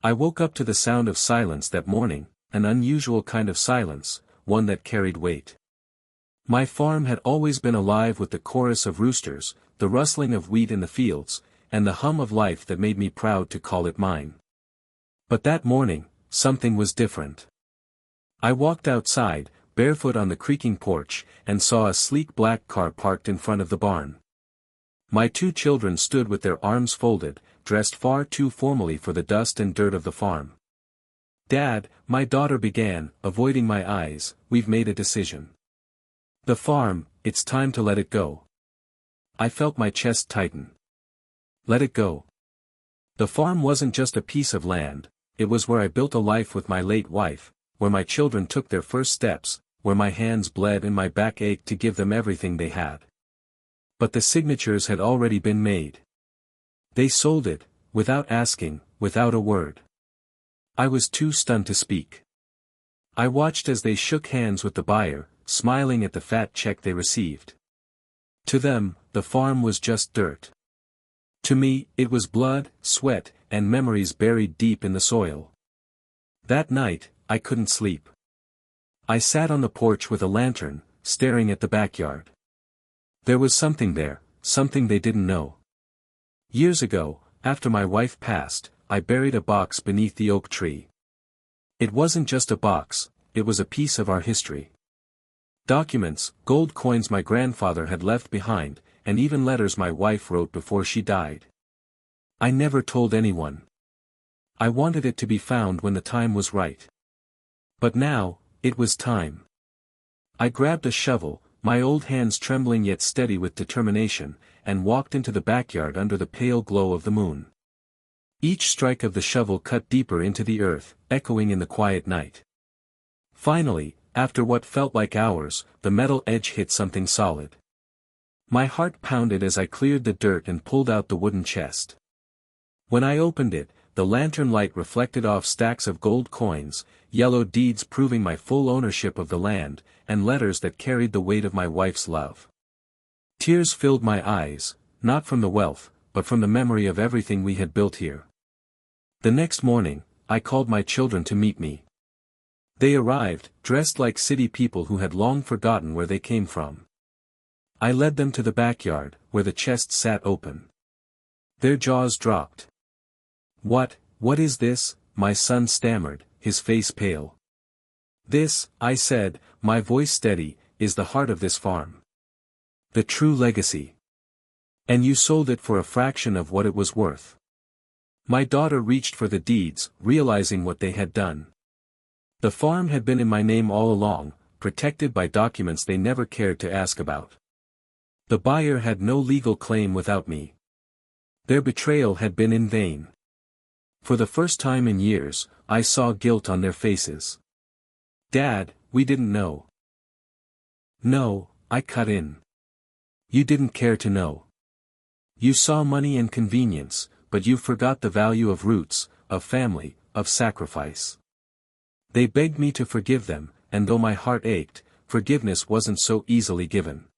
I woke up to the sound of silence that morning, an unusual kind of silence, one that carried weight. My farm had always been alive with the chorus of roosters, the rustling of wheat in the fields, and the hum of life that made me proud to call it mine. But that morning, something was different. I walked outside, barefoot on the creaking porch, and saw a sleek black car parked in front of the barn. My 2 children stood with their arms folded, dressed far too formally for the dust and dirt of the farm. "Dad," my daughter began, avoiding my eyes, "we've made a decision. The farm, it's time to let it go." I felt my chest tighten. Let it go. The farm wasn't just a piece of land, it was where I built a life with my late wife, where my children took their first steps, where my hands bled and my back ached to give them everything they had. But the signatures had already been made. They sold it, without asking, without a word. I was too stunned to speak. I watched as they shook hands with the buyer, smiling at the fat check they received. To them, the farm was just dirt. To me, it was blood, sweat, and memories buried deep in the soil. That night, I couldn't sleep. I sat on the porch with a lantern, staring at the backyard. There was something there, something they didn't know. Years ago, after my wife passed, I buried a box beneath the oak tree. It wasn't just a box, it was a piece of our history. Documents, gold coins my grandfather had left behind, and even letters my wife wrote before she died. I never told anyone. I wanted it to be found when the time was right. But now, it was time. I grabbed a shovel, my old hands trembling yet steady with determination, and walked into the backyard under the pale glow of the moon. Each strike of the shovel cut deeper into the earth, echoing in the quiet night. Finally, after what felt like hours, the metal edge hit something solid. My heart pounded as I cleared the dirt and pulled out the wooden chest. When I opened it, the lantern light reflected off stacks of gold coins, yellow deeds proving my full ownership of the land, and letters that carried the weight of my wife's love. Tears filled my eyes, not from the wealth, but from the memory of everything we had built here. The next morning, I called my children to meet me. They arrived, dressed like city people who had long forgotten where they came from. I led them to the backyard, where the chest sat open. Their jaws dropped. What is this?" my son stammered, his face pale. "This," I said, my voice steady, "is the heart of this farm. The true legacy. And you sold it for a fraction of what it was worth." My daughter reached for the deeds, realizing what they had done. The farm had been in my name all along, protected by documents they never cared to ask about. The buyer had no legal claim without me. Their betrayal had been in vain. For the first time in years, I saw guilt on their faces. "Dad, we didn't know." "No," I cut in. "You didn't care to know. You saw money and convenience, but you forgot the value of roots, of family, of sacrifice." They begged me to forgive them, and though my heart ached, forgiveness wasn't so easily given.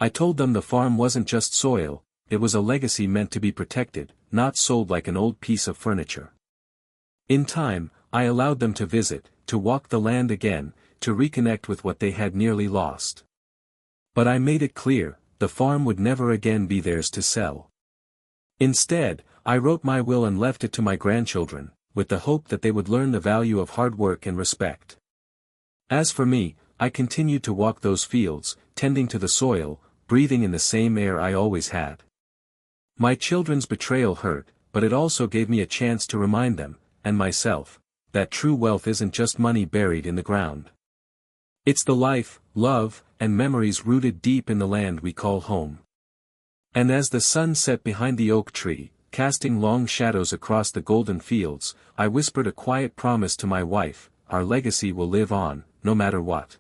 I told them the farm wasn't just soil, it was a legacy meant to be protected, not sold like an old piece of furniture. In time, I allowed them to visit, to walk the land again, to reconnect with what they had nearly lost. But I made it clear, the farm would never again be theirs to sell. Instead, I wrote my will and left it to my grandchildren, with the hope that they would learn the value of hard work and respect. As for me, I continued to walk those fields, tending to the soil, breathing in the same air I always had. My children's betrayal hurt, but it also gave me a chance to remind them, and myself, that true wealth isn't just money buried in the ground. It's the life, love, and memories rooted deep in the land we call home. And as the sun set behind the oak tree, casting long shadows across the golden fields, I whispered a quiet promise to my wife: our legacy will live on, no matter what.